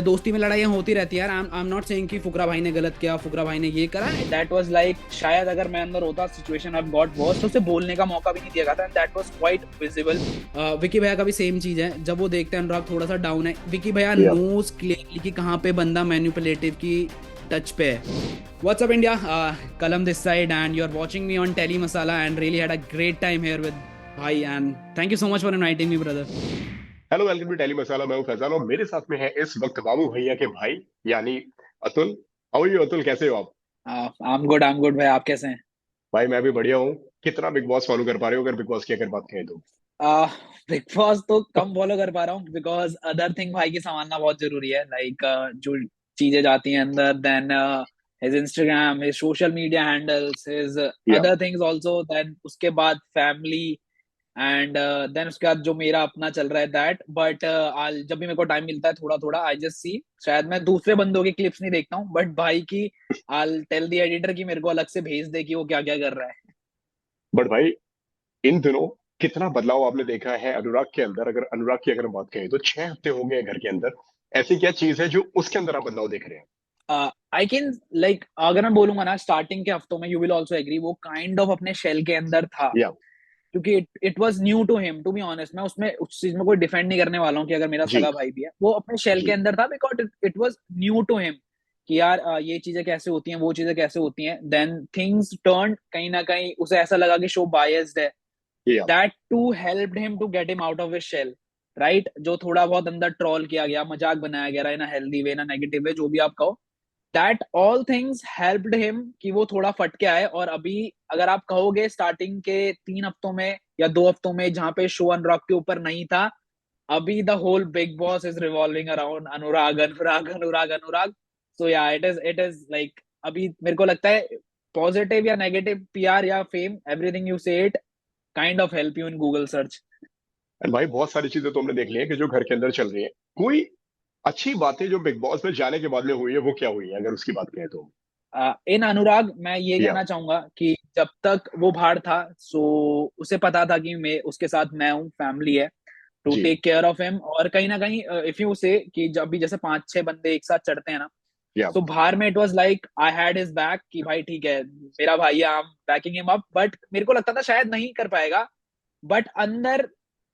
दोस्ती में लड़ाइयाँ होती रहती है यार। आई एम नॉट सेइंग कि फुकरा भाई ने गलत किया, फुकरा भाई ने ये करा। दैट वाज लाइक, शायद अगर मैं अंदर होता, सिचुएशन हैव गॉट वर्स, तो उसे बोलने का मौका भी नहीं दिया जाता, and that was quite visible. Vicky भैया का भी सेम चीज है। जब वो देखते हैं अनुराग थोड़ा सा डाउन है, विकी भैया या नोज क्लियरली कि कहाँ पे बंदा मैनिपुलेटिव की टच पे है। What's up India, Kalam this side and you are watching me on Telly Masala and really had a great time here with भाई, and thank you so much for inviting me brother. Hello, welcome to Telly Masala. मैं हूं फैजान और मेरे साथ में है इस वक्त बाबू भैया के भाई यानी Atul. How are you Atul, कैसे हो आप? आई एम गुड भाई, आप कैसे हैं? भाई मैं भी बढ़िया हूँ। कितना बिग बॉस फॉलो कर पा रहे हो, अगर बिग बॉस की अगर बात करें तो? बिग बॉस तो कम फॉलो कर पा रहा हूँ, बिकॉज अदर थिंग भाई की संभालना बहुत जरूरी है। लाइक जो चीजें जाती हैं अंदर, then his Instagram, his social media handles, his या अदर थिंग्स आल्सो, देन उसके बाद फैमिली, एंड देन उसके बाद जो मेरा अपना चल रहा है दैट। बट जब भी मेरे को टाइम मिलता है थोड़ा थोड़ा, आई जस्ट सी। शायद मैं दूसरे बंदों की क्लिप्स नहीं देखता हूँ, बट भाई की आई टेल द एडिटर कि मेरे को अलग से भेज दे कि वो क्या क्या कर रहा है। बट भाई, इन दिनों कितना बदलाव आपने देखा है अनुराग के अंदर? अगर अनुराग की अगर बात करें तो 6 हफ्ते हो गए घर के अंदर। ऐसी क्या चीज है जो उसके अंदर आप बदलाव देख रहे हैं? आई कैन लाइक, अगर मैं बोलूंगा ना, स्टार्टिंग के हफ्तों में यू विल ऑल्सो एग्री, वो काइंड ऑफ अपने शेल के अंदर था। या क्योंकि it was new to him, to be honest. मैं उसमें उस चीज में कोई डिफेंड नहीं करने वाला हूँ कि अगर मेरा जी सगा भाई भी है, वो अपने शेल के जी। अंदर था, because it was new to him कि यार ये चीजें कैसे होती हैं, वो चीजें कैसे होती हैं। देन थिंग्स टर्न, कहीं ना कहीं उसे ऐसा लगा कि शो बायस्ड है। या that too helped him to get him out of his shell, right. जो थोड़ा बहुत अंदर ट्रोल किया गया, मजाक बनाया गया, इन हेल्दी वे, ना नेगेटिव वे, जो भी आप कहो, that all things helped him कि वो थोड़ा फट के आए। और अभी अगर आप कहोगे स्टार्टिंग के 3 हफ्तों में या 2 हफ्तों में, जहां पे शो अनुराग के ऊपर नहीं था, अभी the whole Bigg Boss is revolving around Anurag Anurag Anurag Anurag. So yeah it is like, अभी मेरे को लगता है पॉजिटिव या नेगेटिव पीआर या फेम, एवरीथिंग यू से it kind of help you in Google search. And भाई, बहुत सारी चीजें तो हमने देख ली है कि जो घर के अंदर चल रही है। कोई अच्छी बातें जो बिग बॉस में जाने के बाद में हुई है वो क्या हुई है, अगर उसकी बात करें तो? इन अनुराग, मैं ये या कहना चाहूंगा कि जब तक वो बाहर था, सो उसे पता था कि मैं उसके साथ, मैं हूँ, फैमिली है, टू जी। Take care of him. और कहीं ना कहीं इफ यू से कि जब भी जैसे 5-6 बंदे एक साथ चढ़ते हैं ना, या सो बाहर में it was like I had his back कि भाई ठीक है, मेरा भाई है, I M banking him up. But मेरे को लगता था शायद नहीं कर पाएगा, बट अंदर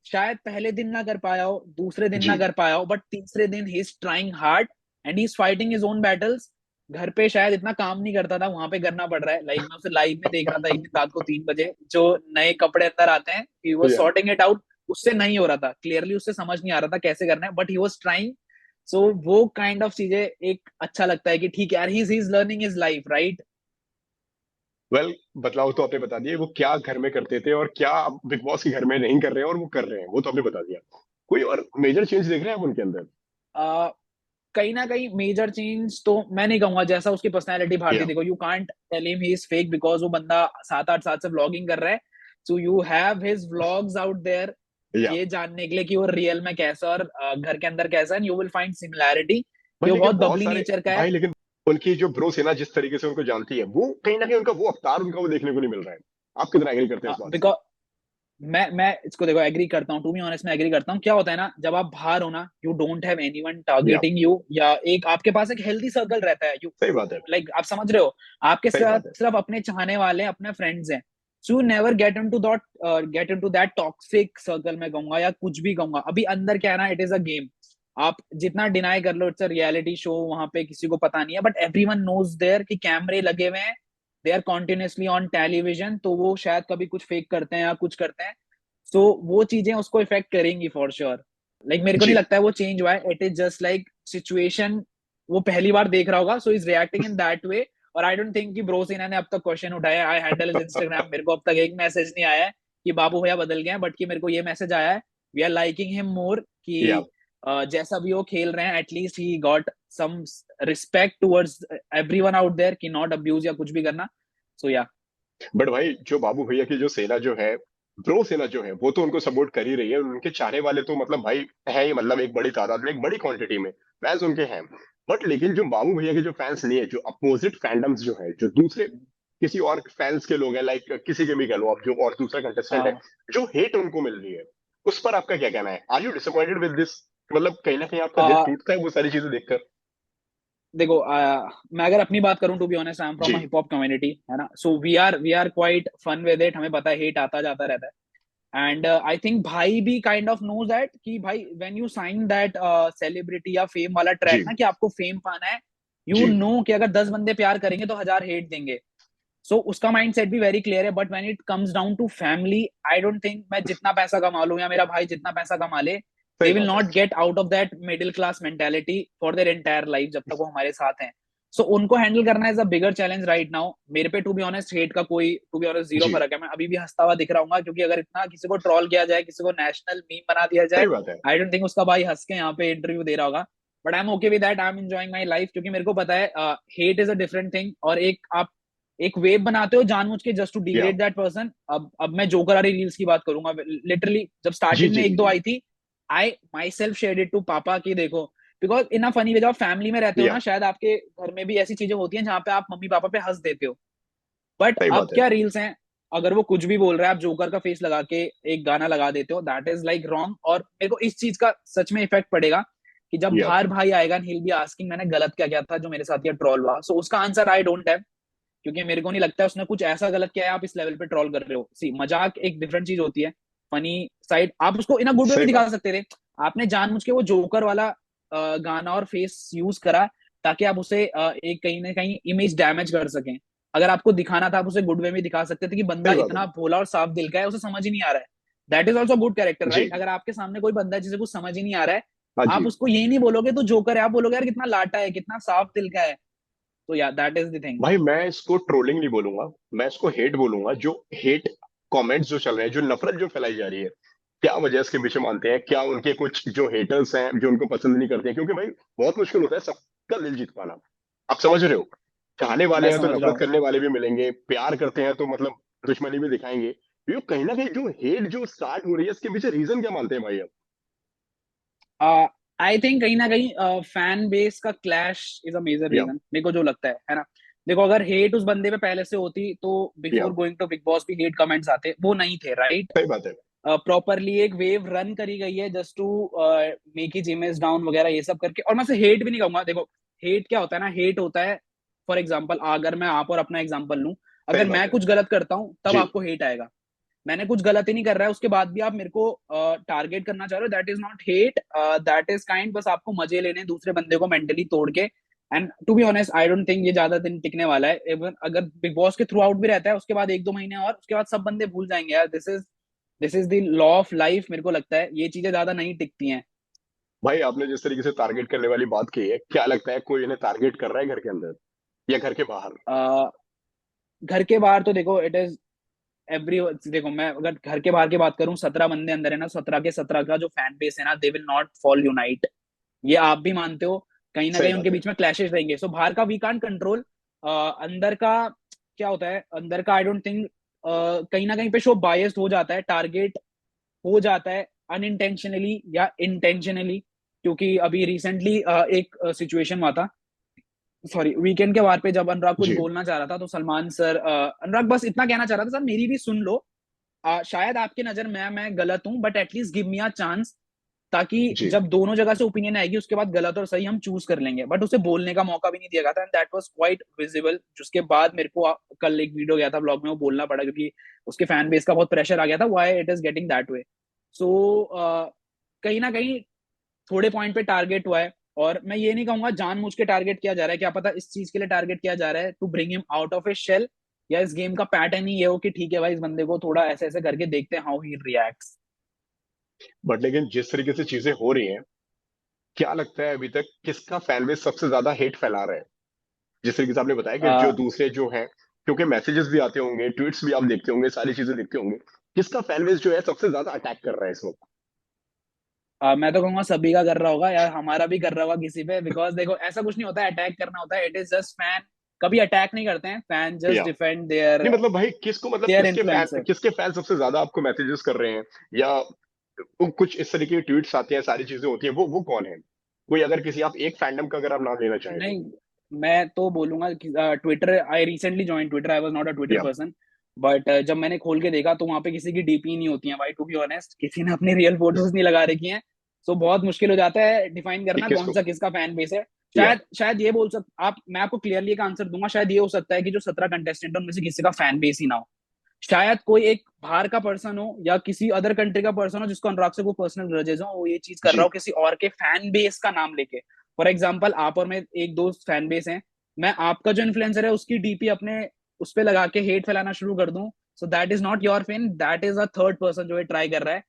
शायद पहले दिन ना कर पाया हो, दूसरे दिन ना जी। कर पाया हो, बट तीसरे दिन he is trying hard and he is fighting his own battles. घर पे शायद इतना काम नहीं करता था, वहां पे करना पड़ रहा है। लाइक मैं उसे लाइव में देख रहा था एक दिन रात को 3 बजे, जो नए कपड़े अंदर आते हैं, ही वाज या सॉर्टिंग इट आउट। उससे नहीं हो रहा था, क्लियरली उससे समझ नहीं आ रहा था कैसे करना है, बट ही वाज ट्राइंग। सो वो काइंड ऑफ चीजें एक अच्छा लगता है कि ठीक है यार, he is learning his life, right. Well, बदलाव तो आपने बता दिए वो क्या घर में करते थे और क्या अब बिग बॉस के घर में नहीं कर रहे हैं, और वो कर रहे हैं वो तो आपने बता दिया। कोई और मेजर चेंज देख रहे हैं आप उनके अंदर? कहीं ना कहीं मेजर चेंज तो मैं नहीं कहूंगा। जैसा उसकी पर्सनैलिटी भारती, या देखो, you can't tell him he is fake, because वो बंदा 7-8 साल से व्लॉगिंग कर रहा है। So you have his vlogs out there, या ये जानने के लिए कि वो रियल में कैसा और घर के अंदर कैसा है। यू विल फाइंड सिमिलैरिटी कि भाई वो लेकिन बहुत बहुत बबली सारे, नेचर का है। भाई लेकिन उनकी जो ब्रो सेना जिस तरीके से उनको जानती है, वो कहीं ना कहीं उनका वो अवतार उनका वो देखने को नहीं मिल रहा है। आप कितना एग्री करते हैं इस बात से? बिकॉज मैं इसको देखो एग्री करता हूँ, टू बी ऑनेस्ट मैं एग्री करता हूँ। क्या होता है ना, जब आप बाहर हो ना, यू डोंट हैव एनीवन या टारगेटिंग यू, या एक आपके पास एक हेल्दी सर्कल रहता है। यू सही बात है। लाइक, आप समझ रहे हो, आपके सही साथ बात है। सिर्फ अपने चाहने वाले, अपने फ्रेंड्स हैं। So you never get into that toxic circle, मैं कहूंगा, या कुछ भी कहूंगा। अभी अंदर क्या है ना, इट इज अ गेम। आप जितना डिनाई कर लो, इट्स अ रियलिटी शो, वहां पे किसी को पता नहीं है, बट एवरीवन नोज देयर कि कैमरे लगे हुए हैं, they are continuously on television. तो वो शायद कभी कुछ फेक करते हैं या कुछ करते हैं। सो वो चीजें उसको इफेक्ट करेंगी फॉर श्योर। लाइक मेरे को नहीं जी। लगता है वो चेंज हुआ है, it is just like situation. वो पहली बार देख रहा होगा, so is reacting in that way. और आई डोंट थिंक कि ब्रोसिना ने अब तक क्वेश्चन उठाया। आई हैंडल इज इंस्टाग्राम, मेरे को अब तक एक मैसेज नहीं आया है कि बाबू भैया बदल गए हैं, बट कि मेरे को ये मैसेज आया है, we are liking him more, या कि जैसा भी वो खेल रहे हैं, at least he got some respect towards everyone out there, कि नॉट अब्यूज या कुछ भी करना। सो या बट भाई, जो बाबू भैया की जो सेना जो है, ब्रो सेना जो है, वो तो उनको सपोर्ट कर ही रही है। उनके चाहने वाले तो मतलब भाई है ही, मतलब एक बड़ी तादाद में, एक बड़ी क्वांटिटी में फैंस उनके हैं। बट लेकिन जो बाबू भैया के जो फैंस नहीं है, जो अपोजिट फैंडम्स जो है, जो दूसरे किसी और फैंस के लोग हैं, लाइक किसी के भी कह लो आप, जो और दूसरा कंटेस्टेंट है, जो हेट उनको मिल रही है, उस पर आपका क्या कहना है? Are you disappointed with this? मतलब कहीं ना कहीं आपका दिल आ, टूटता है वो सारी चीजें देखकर? देखो मैं अगर अपनी बात करूं, to be honest, I am from जी हिप हॉप कम्युनिटी, है ना, so we are quite fun with it, हमें पता है हेट आता जाता रहता है। एंड आई थिंक भाई भी काइंड ऑफ नोज दैट कि भाई when you sign that celebrity या फेम वाला ट्रैक जी ना, कि आपको फेम पाना है, यू जी। नो कि अगर 10 बंदे प्यार करेंगे तो 1000 हेट देंगे। सो उसका माइंड सेट भी वेरी क्लियर है। But when it comes down to family, I don't think मैं जितना पैसा कमा लूं या मेरा भाई जितना पैसा कमा ले, सही दे विल बात है। Not get out of that middle class mentality for their entire life जब तक वो हमारे साथ हैं। सो उनको हैंडल करना is a bigger challenge right now. मेरे पे टू बी ऑनेस्ट हेट का कोई, टू बी ऑनेस्ट, जीरो जी फर्क है। मैं अभी भी हंसता हुआ दिख रहा हूँ, क्योंकि अगर इतना किसी को ट्रोल किया जाए, किसी को नेशनल मीम बना दिया सही जाए, बात है। आई डोंट थिंक उसका भाई हंस के यहाँ पे इंटरव्यू दे रहा होगा। But I M okay with that, I am enjoying my life, क्योंकि मेरे को पता है hate is a different thing. और एक आप एक वेब बनाते हो जानबूझ के जस्ट टू या डिग्रेड दैट पर्सन। अब मैं जोकर वाली रील्स की बात करूंगा, लिटरली जब जी स्टार्टिंग में जी जी एक दो जी। आई थी, I myself shared it to पापा की देखो, because in a funny way, जब आप फैमिली में रहते हो या ना, शायद आपके घर में भी ऐसी चीजें होती हैं जहां पे आप मम्मी पापा पे हंस देते हो। बट सही अब बात है। क्या रील्स हैं, अगर वो कुछ भी बोल रहा है आप जोकर का फेस लगा के एक गाना लगा देते हो, दैट इज लाइक रॉन्ग। और मेरे को इस चीज का सच में इफेक्ट पड़ेगा कि जब या बाहर भाई आएगा, ही बी आस्किंग मैंने गलत क्या किया था जो मेरे साथ ये ट्रोल हुआ। सो उसका आंसर आई डोंट हैव, क्योंकि मेरे को नहीं लगता उसने कुछ ऐसा गलत किया है आप इस लेवल पे ट्रोल कर रहे हो। सी, मजाक एक डिफरेंट चीज होती है, फनी साइड आप उसको इन अ गुड वे भी सही दिखा बात। सकते थे। आपने जानबूझ के वो जोकर वाला गाना और फेस यूज करा ताकि आप उसे एक कहीं ना कहीं इमेज डैमेज कर सकें। अगर आपको दिखाना था, आप उसे गुड वे में दिखा सकते थे कि बंदा सही बात है। इतना भोला और साफ दिल का है, उसे समझ ही नहीं आ रहा है। That is also good character, जी। राइट? अगर आपके सामने कोई बंदा है जिसे कुछ समझ ही नहीं आ रहा है, हाँ आप जी। उसको यही नहीं बोलोगे तो जोकर है, आप बोलोगे यार कितना लाटा है, कितना साफ दिल का है। तो या दैट इज द थिंग। भाई मैं इसको ट्रोलिंग नहीं बोलूंगा, मैं इसको हेट बोलूंगा। जो हेट कमेंट्स जो चल रहे हैं, जो नफरत जो फैलाई जा रही है, क्या वजह इसके पीछे मानते हैं? क्या उनके कुछ जो हेटर्स हैं जो उनको पसंद नहीं करते हैं? क्योंकि भाई बहुत मुश्किल होता है सबका दिल जीत पाना। आप समझ रहे हो? चाहने वाले मैं हैं तो समझ रहा नफरत हूँ। करने वाले भी मिलेंगे, प्यार करते हैं तो मतलब दुश्मनी भी दिखाएंगे। ये कहीं ना कहीं जो हेट जो स्टार्ट हो रही है, इसके पीछे रीजन क्या मानते हैं भाई आप? आई थिंक कहीं ना कहीं फैन बेस का क्लैश इज अ मेजर या रीजन, मेरे को जो लगता है ना। देखो, अगर हेट उस बंदे पे पहले से होती तो या before going to Bigg Boss भी हेट कमेंट्स आते, वो नहीं थे, राइट? सही बात है। प्रॉपरली एक वेव रन करी गई है just to make his image down वगैरह ये सब करके। और मैं से हेट भी नहीं कहूंगा। देखो, हेट क्या होता है ना, हेट होता है, फॉर एग्जाम्पल अगर मैं आप और अपना एग्जाम्पल लूं, सही अगर बात मैं है। कुछ गलत करता हूं तब जी आपको हेट आएगा। मैंने कुछ गलत ही नहीं कर रहा है, उसके बाद भी आप मेरे को टारगेट करना चाह रहे हो, that is not hate, that is kind, बस आपको मजे लेने हैं दूसरे बंदे को मेंटली तोड़ के। And to be honest, I don't think ये ज्यादा दिन टिकने वाला है। इवन अगर बिग बॉस के थ्रू आउट भी रहता है, उसके बाद 1-2 महीने और उसके बाद सब बंदे भूल जाएंगे यार। This is the law of life. मेरे को लगता है ये चीजें ज्यादा नहीं टिकती हैं। भाई, आपने जिस तरीके से टारगेट करने वाली बात की है, क्या लगता है कोई इन्हें टारगेट कर रहा है घर के अंदर या घर के बाहर? uh, घर के बाहर तो देखो, इट इज एवरी, देखो मैं अगर घर के बाहर की बात करूं, 17 बंदे अंदर है ना, 17 के 17 का जो फैन बेस है ना, they will not fall unite. ये आप भी मानते हो, कहीं ना सही कहीं बात उनके है। बीच में क्लैशेस रहेंगे। सो बाहर का वी कांट कंट्रोल, अंदर का क्या होता है, अंदर का आई डोंट थिंक कहीं ना कहीं पे शो बायस्ड हो जाता है, टारगेट हो जाता है अनइंटेंशनली या इंटेंशनली। क्योंकि अभी रिसेंटली एक सिचुएशन हुआ था, सॉरी, वीकेंड के वार पे, जब अनुराग कुछ जी बोलना चाह रहा था तो सलमान सर, अनुराग बस इतना कहना चाह रहा था, सर मेरी भी सुन लो, शायद आपके नजर में मैं गलत हूं, but at least give me a chance, ताकि जी। जब दोनों जगह से ओपिनियन आएगी उसके बाद गलत और सही हम चूज कर लेंगे। बट उसे बोलने का मौका भी नहीं दिया गया था, and that was quite visible. जिसके बाद मेरे को कल एक वीडियो गया था ब्लॉग में, वो बोलना पड़ा क्योंकि उसके फैन बेस का बहुत प्रेशर आ गया था, why it is getting that way. So कहीं ना कहीं थोड़े पॉइंट पे टारगेट हुआ है। और मैं ये नहीं कहूंगा जानबूझ के टारगेट किया जा रहा है, क्या पता इस चीज के लिए टारगेट किया जा रहा है to bring him out of his shell, या इस गेम का पैटर्न ही ये हो कि ठीक है भाई, इस बंदे को थोड़ा ऐसे ऐसे करके देखते हैं हाउ ही रिएक्ट्स। बट लेकिन जिस तरीके से चीजें हो रही हैं, क्या लगता है अभी तक किसका फैन बेस सबसे ज्यादा हेट फैला रहा है? जिस तरीके से आपने बताया कि जो दूसरे जो हैं, क्योंकि मैसेजेस भी आते होंगे, ट्वीट्स भी आप देखते होंगे, सारी चीजें देखते होंगे, किसका फैन बेस जो है सबसे ज्यादा अटैक कर रहा है इस वक्त? मैं तो कहूंगा सभी का कर रहा होगा यार, हमारा भी कर रहा होगा किसी पे, बिकॉज देखो ऐसा कुछ नहीं होता है अटैक करना होता है, इट इज जस्ट फैन कभी अटैक नहीं करते हैं, फैन जस्ट या डिफेंड देयर नहीं मतलब भाई, किसको मतलब देयर इन्फ्लुएंसर। किसके फैन सबसे ज्यादा आपको मैसेजेस कर रहे हैं, या वो कुछ इस तरीके के ट्वीट्स आते हैं, सारी चीजें होती हैं, वो कौन है? कोई अगर किसी आप एक फैंडम का अगर आप नाम लेना चाहें तो? नहीं, मैं तो बोलूंगा कि Twitter, I recently join Twitter, I was not a Twitter या पर्सन, बट जब मैंने खोल के देखा तो वहां पे किसी की डीपी नहीं होती है भाई, टू बी ऑनेस्ट, किसी ने अपनी रियल फोटोज नहीं लगा रखी हैं। सो बहुत मुश्किल हो जाता है डिफाइन कि करना कौन किसको। सा किसका फैन बेस है। या शायद शायद ये बोल सक आप मैं आपको क्लियरली एक आंसर दूंगा, शायद ये हो सकता है कि जो 17 कंटेस्टेंट है उनमें से किसी का फैन बेस ही ना हो। शायद कोई एक बाहर का पर्सन हो या किसी अदर कंट्री का पर्सन हो जिसको अनुराग से वो पर्सनल ग्रजेस हो, वो ये चीज कर रहा जी। हो किसी और के फैन बेस का नाम लेके। फॉर एग्जाम्पल आप और मैं एक दोस्त फैन बेस हैं, मैं आपका जो इन्फ्लुएंसर है उसकी डीपी अपने उस पर लगा के हेट फैलाना शुरू कर दूं, सो that is not your fan, that is a third person जो ये ट्राई कर रहा है।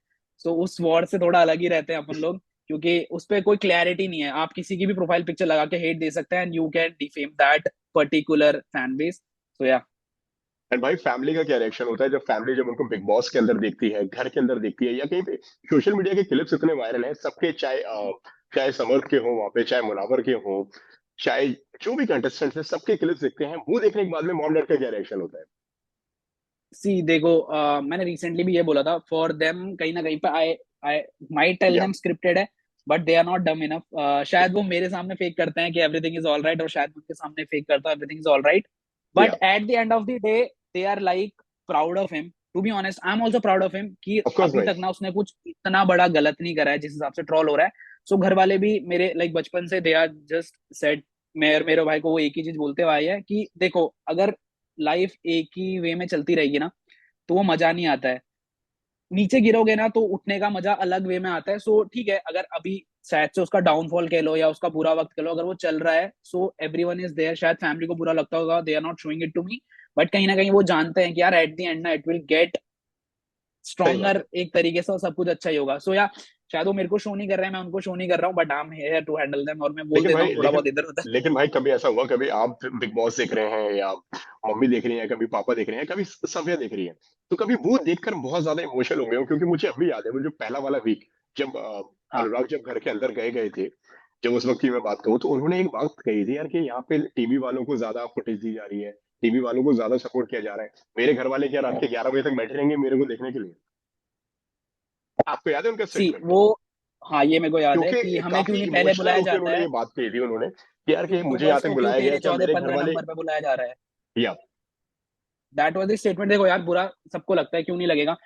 सो उस वॉर से थोड़ा अलग ही रहते हैं अपन लोग, क्योंकि उस पर कोई क्लैरिटी नहीं है। आप किसी की भी प्रोफाइल पिक्चर लगा के हेट दे सकते हैं and you can defame that particular fan base. So yeah and भाई फैमिली का क्या रिएक्शन होता है जब फैमिली जब उनको बिग बॉस के अंदर देखती है, घर के अंदर देखती है, या कहीं पे सोशल मीडिया के क्लिप्स इतने वायरल हैं सबके, चाहे चाहे समर्थ के हों वहां पे, चाहे मुनावर के हों, चाहे जो भी कंटेस्टेंट्स हैं, सबके क्लिप्स देखते हैं, वो देखने के बाद में मॉम डैड का क्या रिएक्शन होता है? सी देखो, मैंने रिसेंटली भी ये बोला था, फॉर देम कहीं ना कहीं पे आई आई माइट टेल या देम स्क्रिप्टेड है, but they are not dumb enough. शायद वो मेरे सामने फेक करते हैं कि एवरीथिंग इज ऑल राइट, और शायद उनके सामने फेक करता है everything is all right, but yeah at the end of the day they are like proud of him. To be honest I am also proud of him कि of course अभी भाई। तक ना उसने कुछ इतना बड़ा गलत नहीं करा है जिस हिसाब से ट्रॉल हो रहा है। सो घर वाले भी मेरे लाइक बचपन से दे आर जस्ट सेट, मेरे भाई को वो एक ही चीज बोलते हुए आए हैं कि देखो अगर लाइफ एक ही वे में चलती रहेगी ना तो वो मजा नहीं आता है। नीचे गिरोगे ना तो उठने का मजा अलग वे में आता है। सो ठीक है, अगर अभी शायद से उसका डाउनफॉल कह लो या उसका बुरा वक्त कह लो, अगर वो चल रहा है सो एवरीवन इज देयर। शायद फैमिली को बुरा लगता होगा, they are not showing it to me, but कहीं ना कहीं वो जानते हैं कि यार एट द एंड ना इट विल गेट सही बात स्ट्रॉन्गर है। एक तरीके से, और सब कुछ अच्छा ही होगा। सो या शायद वो मेरे को शो नहीं कर रहे हैं, मैं उनको शो नहीं कर रहा हूँ, but I am here to handle them, और मैं बोल लेकिन देता भाई हूँ थोड़ा बहुत इधर उधर। लेकिन भाई कभी ऐसा हुआ, कभी आप बिग बॉस देख रहे हैं या मम्मी देख रही है, कभी पापा देख रहे हैं, कभी सभ्या देख रही है, तो कभी वो देखकर बहुत ज्यादा इमोशनल हो गए हो? क्योंकि मुझे अभी याद है वो जो पहला वाला वीक, जब हाँ अनुराग जब घर के अंदर गए गए थे, जब उस वक्त की मैं बात करूँ, तो उन्होंने एक बात कही थी यार कि यहाँ पे टीवी वालों को ज्यादा फुटेज दी जा रही है, टीवी वालों को ज्यादा सपोर्ट किया जा रहा है, मेरे घर वाले क्या रात के 11 बजे तक बैठे रहेंगे मेरे को देखने के लिए? आपको याद है उनका सी स्टेटमेंट? वो, हाँ ये मेरे को याद है कि क्योंकि हमें क्यों काफी नहीं पहले इमोशनल बुलाया होकर जाता उन्होंने है, ये बात कही थी उन्होंने कि यार कि मुझे यहाँ यूट्यूबर्स तक को क्यों बुलाया गया, तेरे क्या चौदह मेरे घर पंद्रह वाले? नंबर पे बुलाया जा रहा है। या दैट वाज द स्टेटमेंट। देखो यार बुरा सबको लगता है, क्यों नहीं लगेगा।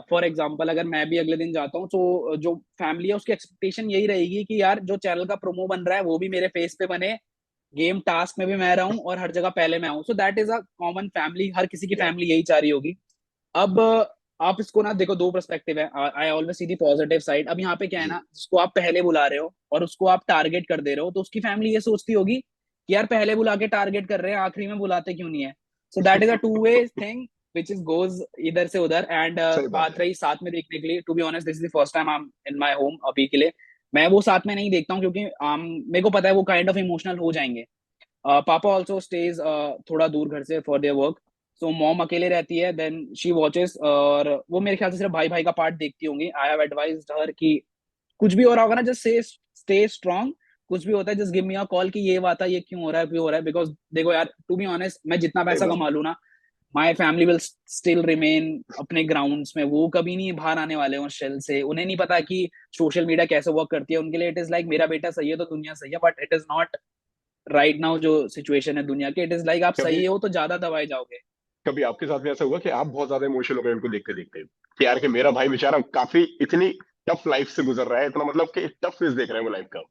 फॉर एग्जाम्पल अगर मैं भी अगले दिन जाता हूँ तो जो फैमिली है उसकी एक्सपेक्टेशन यही रहेगी कि यार जो चैनल का प्रोमो बन रहा है वो भी मेरे फेस पे बने, गेम टास्क में भी मैं रहूं और हर जगह पहले मैं आऊं। So that is a common family, हर किसी की या फैमिली यही चाह रही होगी। अब आप इसको ना देखो, दो पर्सपेक्टिव है, I always see the positive side. अब यहाँ पे क्या है जी। ना, जिसको आप पहले बुला रहे हो और उसको आप टारगेट कर दे रहे हो, तो उसकी फैमिली ये सोचती होगी कि यार पहले बुला के टारगेट कर रहे हैं, आखिरी में बुलाते क्यों नहीं है। So that is a two way thing which is goes इधर से उधर। एंड सही बात बात है। रही साथ में देखने के लिए, to be honest this is the first time I am in my home अभी के लिए। मैं वो साथ में नहीं देखता हूँ क्योंकि मेरे को पता है वो काइंड ऑफ इमोशनल हो जाएंगे। पापा ऑल्सो स्टेज थोड़ा दूर घर से for their work, so mom अकेले रहती है, देन शी वॉचेस, और वो मेरे ख्याल से सिर्फ भाई भाई का पार्ट देखती होंगी। आई हैव एडवाइज्ड हर कि कुछ भी हो रहा होगा ना जस्ट से स्टे स्ट्रांग, कुछ भी होता है just give me a call कि ये बात है, ये क्यों हो रहा है, क्यों हो रहा है। बिकॉज देखो यार टू बी ऑनेस्ट मैं जितना सही पैसा बात है। कमा लूँ ना, my family will still remain अपने ग्राउंड्स में, वो कभी नहीं बाहर आने वाले हैं शेल से। उन्हें नहीं पता कि सोशल मीडिया कैसे वर्क करती है, उनके लिए इट इज लाइक मेरा बेटा सही है तो दुनिया सही है, but it is not right now जो सिचुएशन है दुनिया की, इट इज लाइक आप कभी सही हो तो ज्यादा दबाए जाओगे। कभी आपके साथ भी ऐसा हुआ कि आप बहुत ज्यादा इमोशनल हो गए उनको देखते देखते, कि यार कि मेरा भाई बेचारा काफी इतनी टफ लाइफ से गुजर रहा है, इतना मतलब कि टफ फेज देख रहा है वो लाइफ का?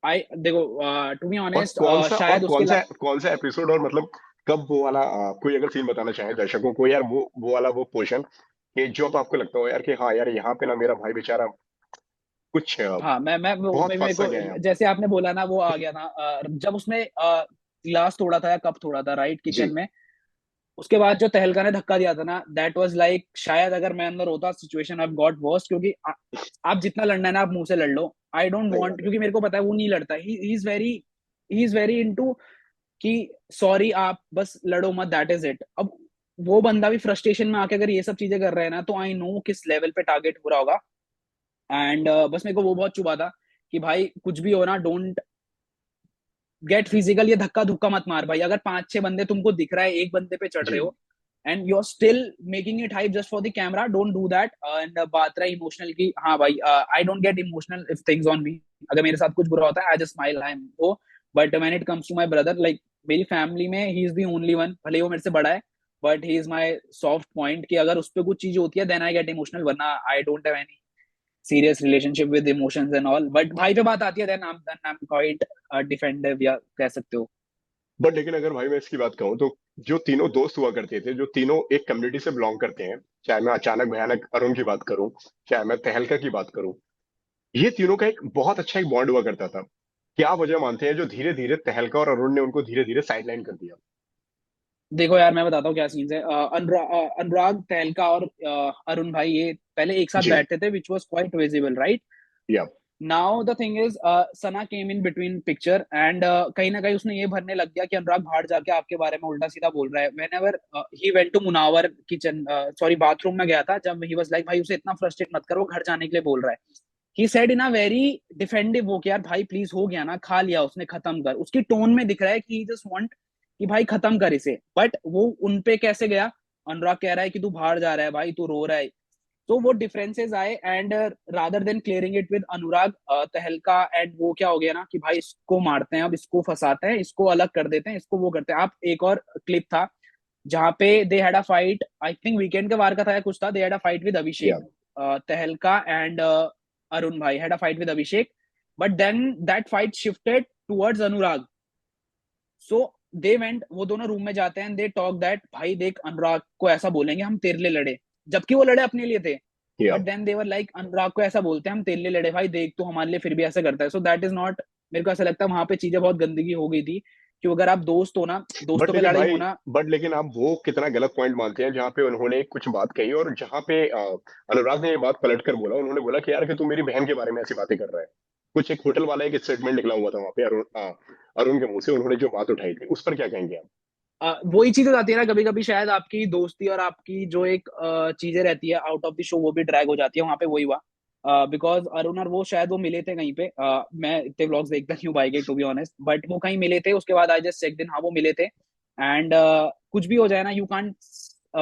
आई देखो टू बी ऑनेस्ट शायद उसके कौन सा एपिसोड, और मतलब कब वो वाला कोई अगर सीन बताना चाहे दर्शकों को यार, वो वाला वो पोर्शन कि जब आपको लगता हो यार कि हाँ यार यहाँ पे ना मेरा भाई बेचारा कुछ हाँ मैं बहुत मेरे फंस सा को गया है यहाँ पे। जैसे आपने बोला ना वो आ गया था, जब उसने गिलास तोड़ा था या कप तोड़ा था राइट किचन जी। में, उसके बाद जो तहलका ने धक्का दिया था ना, दैट वाज लाइक शायद अगर मैं अंदर होता सिचुएशन आई गॉट वर्स्ट, क्योंकि आप जितना लड़ना है ना आप मुंह से लड़ लो, आई डोंट सही वांट, बात है। क्योंकि मेरे को पता है वो नहीं लड़ता, ही इज वेरी इनटू कि सॉरी आप बस लड़ो मत, दैट इज इट। अब वो बंदा भी फ्रस्ट्रेशन में आके अगर ये सब चीजें कर रहे हैं ना, तो आई नो किस लेवल पे टारगेट हो रहा होगा। एंड बस मेरे को वो बहुत चुभा था कि भाई कुछ भी हो ना डोंट गेट फिजिकल, ये धक्का धुक्का मत मार भाई। अगर पांच छह बंदे तुमको दिख रहा है एक बंदे पे चढ़ रहे जी। हो and you are still making it hype just for the camera, don't do that. And बात रहा इमोशनल की, हाँ भाई I don't get emotional if things on me, अगर मेरे साथ कुछ बुरा होता है I just smile, I am वो। But when it comes to my brother, like मेरी फैमिली में ही इज द ओनली वन, भले ही वो मेरे से बड़ा है, but he is my soft point, कि अगर उस पर कुछ चीज होती है देन आई गेट इमोशनल, वरना I don't have any serious relationship with emotions and all, but भाई पे बात आती है then I'm quite defensive या कह सकते हो। बट लेकिन अगर भाई मैं इसकी बात कहूँ तो जो तीनों दोस्त हुआ करते थे, जो तीनों एक कम्युनिटी से बिलोंग करते हैं, चाहे मैं अचानक भयानक अरुण की बात करूं, चाहे मैं तहलका की बात करूं, ये तीनों का एक बहुत अच्छा एक बॉन्ड हुआ करता था। क्या वजह मानते हैं जो धीरे धीरे तहलका और अरुण ने उनको धीरे धीरे साइडलाइन कर दिया? देखो यार मैं बताता हूँ क्या सीन्स है। अनुराग तहलका और अरुण भाई ये पहले एक साथ जी। बैठते थे which was quite visible, right. Yeah. Now the thing is Sana came in between picture and कहीं ना कहीं उसने ये भरने लग गया कि अनुराग बाहर जाके आपके बारे में उल्टा सीधा बोल रहा है। Whenever he went to Munawar kitchen, sorry bathroom में गया था, जब ही वाज लाइक भाई उसे इतना फ्रस्ट्रेट मत करो, वो घर जाने के लिए बोल रहा है। He said in a very डिफेंडिव वो कि यार भाई प्लीज हो गया ना, खा लिया उसने, खत्म कर। उसकी टोन में दिख रहा है कि ही जस्ट वांट कि भाई खत्म कर इसे, बट वो उनपे कैसे गया। अनुराग कह रहा है कि तू बाहर जा रहा है भाई, तू रो रहा है। तो वो डिफरेंसेस आए and rather than clearing it with Anurag तहलका एंड वो क्या हो गया ना कि भाई इसको मारते हैं, अब इसको फंसाते हैं, इसको अलग कर देते हैं, इसको वो करते हैं। आप एक और क्लिप था जहां पे they had a fight, I think weekend के वार का था या कुछ था, they had a fight with या। अभिषेक। तहलका एंड अरुण भाई had a fight with Abhishek, but then that fight shifted towards Anurag. So they went, वो दोनों रूम में जाते हैं, दे टॉक दैट भाई देख अनुराग को ऐसा बोलेंगे हम तेरे लिए लड़े, जबकि वो लड़े अपने लिए थे। या। बट देन देवर लाइक अनुराग को ऐसा बोलते हैं हम तेरे लिए लड़े भाई, देख तो हमारे लिए फिर भी ऐसा करता है। सो दैट इज नॉट, मेरे को ऐसा लगता है वहां पे चीजें बहुत गंदगी हो गई थी कि अगर आप दोस्त हो ना, बट दोस्तों पे लेकिन लड़ाई भाई, होना। बट लेकिन आप वो कितना गलत पॉइंट मानते हैं जहाँ पे उन्होंने कुछ बात कही और जहाँ पे अनुराग ने ये बात पलट कर बोला, उन्होंने बोला कि यार कि तू मेरी बहन के बारे में ऐसी बातें कर रहा है। कुछ एक होटल वाला एक स्टेटमेंट निकला हुआ था वहां पे अरुण अरुण के मुंह से, उन्होंने जो बात उठाई थी उस पर क्या कहेंगे आप? वही चीज हो जाती है ना, कभी कभी शायद आपकी दोस्ती और आपकी जो एक चीजें रहती है आउट ऑफ द शो वो भी ड्रैग हो जाती है। वहां पे वही हुआ बिकॉज अरुण और वो शायद वो मिले थे कहीं पे, मैं इतने व्लॉग्स देखता नहीं हूँ भाई के टू बी ऑनेस्ट, बट वो कहीं मिले थे। उसके बाद आई जस्ट चेक दिन, हाँ वो मिले थे। एंड कुछ भी हो जाए ना, you can't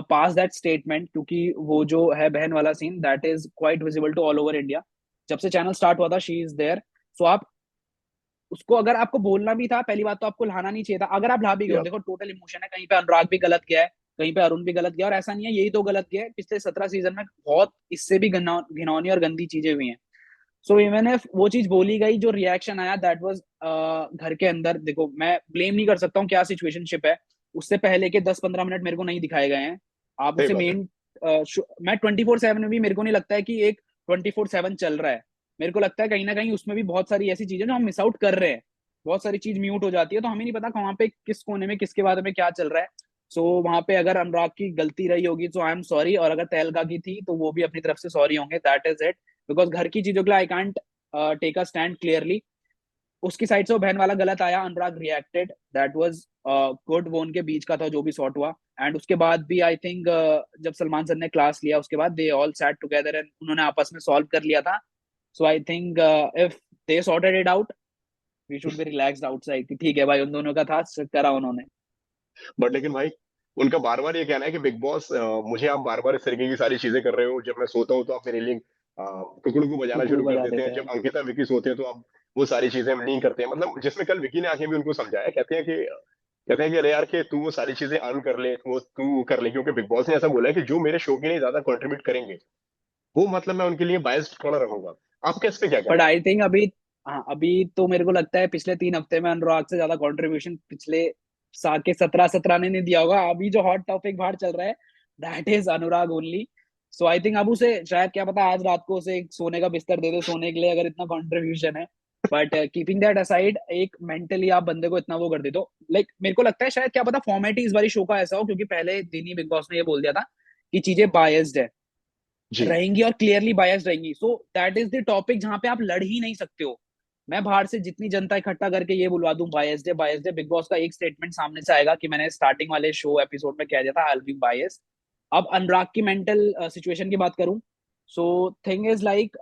pass that statement, क्योंकि वो जो है बहन वाला scene that is quite visible to all over India. जब से चैनल स्टार्ट हुआ था शी इज देयर। सो आप उसको, अगर आपको बोलना भी था पहली बात तो आपको लाना नहीं चाहिए था। अगर आप ला भी गए हो, या। देखो टोटल इमोशन है, कहीं पे अनुराग भी गलत किया है, कहीं पे अरुण भी गलत किया, और ऐसा नहीं है यही तो गलत किया है, पिछले 17 सीजन में बहुत इससे भी घिनौनी और गंदी चीजें हुई हैं। सो इवन इफ वो चीज बोली गई, जो रिएक्शन आया दैट वाज घर के अंदर, देखो मैं ब्लेम नहीं कर सकता हूँ क्या सिचुएशनशिप है, उससे पहले के 10-15 मिनट मेरे को नहीं दिखाए गए हैं। आप सही उसे बात है। मेन, मैं 24/7 में भी मेरे को नहीं लगता है कि एक 24/7 चल रहा है। मेरे को लगता है कहीं ना कहीं उसमें भी बहुत सारी ऐसी चीजें जो हम मिस आउट कर रहे हैं, बहुत सारी चीज म्यूट हो जाती है, तो हमें नहीं पता वहां पे किस कोने में किसके बारे में क्या चल रहा है। सो वहां पे अगर अनुराग की गलती रही होगी तो आई एम सॉरी, और अगर तहलका की थी तो वो भी अपनी तरफ से सॉरी होंगे, दैट इज इट। बिकॉज घर की चीजों के लिए I can't take a stand clearly. उसकी साइड से वो बहन वाला गलत आया, Anurag reacted, that was good, वो उनके बीच का था जो भी सॉर्ट हुआ। एंड उसके बाद भी आई थिंक जब सलमान सर ने क्लास लिया उसके बाद they all sat together and उन्होंने आपस में सॉल्व कर लिया था। So I think if they sorted it out we should be relaxed outside कि ठीक है भाई उन दोनों का था, करा उन्होंने। बट लेकिन भाई, उनका बार बार ये कहना है कि बिग बॉस, मुझे आप बार बार इस तरीके की सारी चीजें कर रहे हो, जब मैं सोता हूँ तो आप मेरे लिए कुकड़ू को बजाना कुकड़ू शुरू कर बजा देते हैं, देते जब हैं। अंकिता विकी सोते हैं तो आप वो सारी चीजें नहीं करते हैं। मतलब जिसमें कल विकी ने आके भी उनको समझाया, कहते हैं कि अरे यार कि तू वो सारी चीजें अर्न कर ले, वो तू कर ले, क्योंकि बिग बॉस ने ऐसा बोला है कि जो मेरे शो के लिए ज्यादा कंट्रीब्यूट करेंगे वो मतलब मैं उनके लिए बायस्ड थोड़ा रहूंगा। आपका इस पे क्या बट कहना है? आई थिंक अभी, हाँ अभी तो मेरे को लगता है पिछले 3 हफ्ते में अनुराग से ज्यादा कंट्रीब्यूशन पिछले साल के 17-17 ने नहीं दिया होगा। अभी जो हॉट टॉपिक बाहर चल रहा है that is Anurag only. So I think अब उसे शायद क्या पता आज रात को उसे एक सोने का बिस्तर दे दे सोने के लिए, अगर इतना कंट्रीब्यूशन है। बट कीपिंग दैट असाइड, एक मेंटली आप बंदे को इतना वो कर दे तो लाइक मेरे को लगता है शायद क्या पता फॉर्मेट ही इस बारी शो का ऐसा हो, क्योंकि पहले दिन ही बिग बॉस ने ये बोल दिया था कि चीजें बायस्ड है, जी। रहेंगी और क्लियरली बायस्ड रहेंगी। सो दैट इज द टॉपिक जहां पे आप लड़ ही नहीं सकते हो। मैं बाहर से जितनी जनता इकट्ठा करके ये बुलवा दूं बायस्ड है बायस्ड है, बिग बॉस का एक स्टेटमेंट सामने से आएगा कि मैंने स्टार्टिंग वाले शो एपिसोड में कह दिया था आई विल बी बायस्ड। अब अनुराग की मेंटल सिचुएशन की बात करूं, so thing is like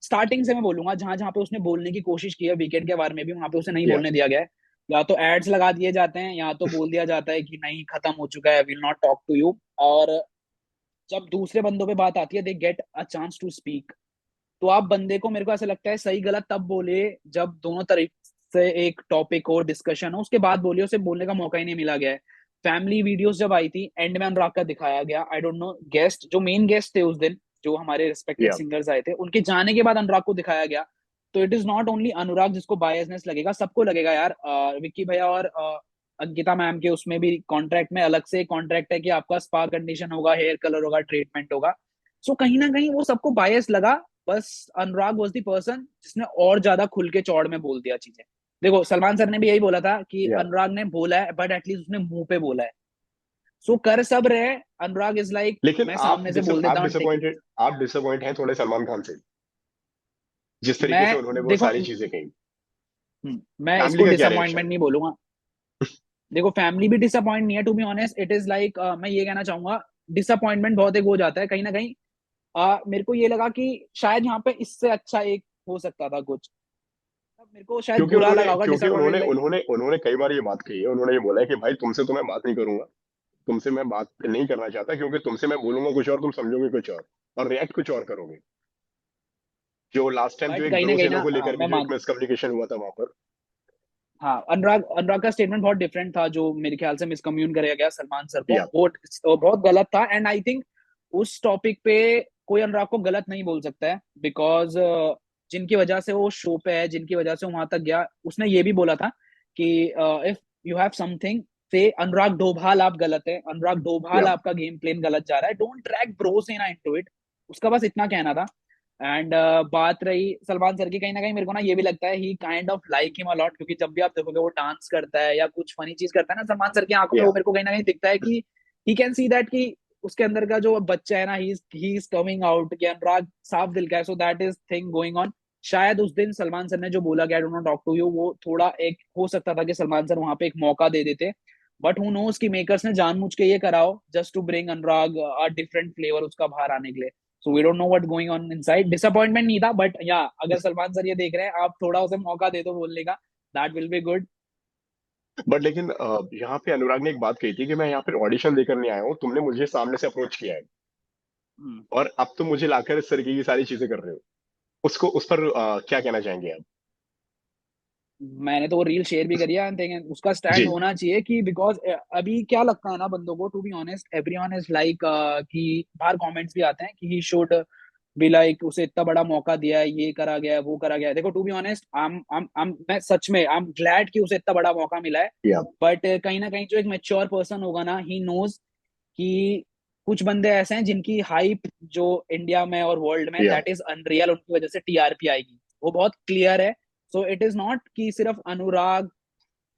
starting से मैं बोलूंगा जहां जहां पे उसने बोलने की कोशिश की है वीकेंड के बारे में भी, वहां पे उसे नहीं या। बोलने दिया गया है। या तो एड्स लगा दिए जाते हैं या तो बोल दिया जाता है कि नहीं खत्म हो चुका है, will not talk to you. और जब दूसरे बंदों पे बात आती है they get a chance to speak. तो आप बंदे को, मेरे को ऐसा लगता है सही गलत तब बोले जब दोनों तरफ से एक टॉपिक हो, डिस्कशन हो, उसके बाद बोलिए, उसे बोलने का मौका ही नहीं मिला गया है। फैमिली वीडियोस जब आई थी एंड में अनुराग का दिखाया गया, आई डोंट नो गेस्ट जो मेन गेस्ट थे उस दिन जो हमारे रिस्पेक्टेड या सिंगर्स आए थे, उनके जाने के बाद अनुराग को दिखाया गया। तो इट इज नॉट ओनली अनुराग जिसको बायसनेस लगेगा, सबको लगेगा यार। विक्की भैया और अंकिता मैम के उसमें भी कॉन्ट्रैक्ट में अलग से कॉन्ट्रैक्ट है कि आपका स्पा कंडीशन होगा, हेयर कलर होगा, ट्रीटमेंट होगा। सो कहीं ना कहीं वो सबको बायस लगा। बस अनुराग वॉज द पर्सन जिसने और ज्यादा खुल के चौड़ में बोल दिया चीजें। देखो सलमान सर ने भी यही बोला था कि या अनुराग ने बोला है, बट एटलीस्ट उसने मुंह पे बोला है। सो कर सब रहे। अनुराग इज लाइक, लेकिन मैं सामने से बोल देता हूँ ठीक है। आप डिसअपॉइंट हैं थोड़े सलमान खान से, जिस तरीके से मैं उन्होंने वो देखो सारी चीजें कही। मैं फैमिली इसको का क्या डिसअपॉइंटमेंट रिएक्शन? नहीं बोलूंगा। देखो फैमिली भी डिसअपॉइंट नहीं है, to be honest it is like, मैं ये कहना चाहूंगा डिसअपॉइंटमेंट बहुत एक हो जाता है कहीं ना कहीं। मेरे को ये लगा कि शायद यहाँ पे इससे अच्छा एक हो सकता था कुछ। तब मेरे को शायद बुरा लगा होगा, क्योंकि डिसअपॉइंटेड लाइक। उन्होंने कई बार ये बात कही है, उन्होंने ये बोला है कि भाई तुमसे तो मैं बात नहीं करूंगा, तुमसे मैं बात नहीं करना चाहता, क्योंकि तुमसे मैं बोलूंगा कुछ और, तुम समझोगे कुछ और रिएक्ट कुछ और करोगे। जो लास्ट टाइम जो बट एक कहीं ना ब्रो कहीं सेना ना को लेकर भी मैं जो एक मान, मिसकम्युनिकेशन हुआ था वहां पर। हाँ अनुराग अनुराग का स्टेटमेंट बहुत डिफरेंट था, जो मेरे ख्याल से मिसकम्यून कराया गया सलमान सर को, या वो बहुत गलत था। एंड आई थिंक उस टॉपिक पे कोई अनुराग को गलत नहीं बोल सकता है, बिकॉज जिनकी वजह से वो शो पे है, जिनकी वजह से वहां तक गया, उसने ये भी बोला था कि इफ यू हैव समथिंग से अनुराग डोभाल आप गलत है, अनुराग डोभाल या आपका गेम प्लान गलत जा रहा है, डोंट ट्रैक ब्रो सेना इनटू इट। उसका बस इतना कहना था। एंड बात रही सलमान सर की, कहीं ना कहीं मेरे को ना ये भी लगता है ही kind of like him a lot, क्योंकि जब भी आप देखोगे वो डांस करता है या कुछ फनी चीज करता है ना, सलमान सर की आंखों में या वो मेरे को कहीं ना कहीं दिखता है कि ही कैन सी दैट कि उसके अंदर का जो बच्चा है ना, ही इज कमिंग आउट, कि अनुराग साफ दिल का है। So that is thing going on. शायद उस दिन सलमान सर ने जो बोला कि I don't want talk to you, वो थोड़ा एक हो सकता था कि सलमान सर वहां पे एक मौका दे देते। बट हु नोस कि मेकर्स ने जानबूझ के ये कराओ just to bring Anurag a different flavour उसका बाहर आने के लिए। So we don't know what going on inside. Disappointment नहीं था, बट या अगर सलमान सर ये देख रहे हैं, आप थोड़ा उसे मौका दे दो बोलने का, that will be good. But लेकिन यहाँ पे अनुराग ने एक बात कही थी कि मैं यहाँ पे ऑडिशन देकर नहीं आया हूँ, तुमने मुझे सामने से अप्रोच किया है और अब तुम मुझे लाकर इस तरीके की सारी चीजें कर रहे हो। उसको उस पर क्या कहना चाहेंगे आप? मैंने तो वो रील शेयर भी करी है, थिंक उसका जी। स्टैंड होना चाहिए कि बिकॉज अभी क्या लगता है ना बंदों को, to be honest everyone is like कि बाहर कमेंट्स भी आते हैं कि ही शुड बी लाइक, उसे इतना बड़ा मौका दिया है, ये करा गया है, वो करा गया है। देखो टू बी ऑनेस्ट मैं सच में आई एम ग्लैड कि उसे इतना बड़ा मौका मिला है। या बट कहीं ना कहीं जो एक मेच्योर पर्सन होगा ना, ही नोज कि कुछ बंदे ऐसे हैं जिनकी हाइप जो इंडिया में और वर्ल्ड में, या दैट इज अनरियल, उनकी वजह से टीआरपी आएगी, वो बहुत क्लियर है। सो इट इज नॉट कि सिर्फ अनुराग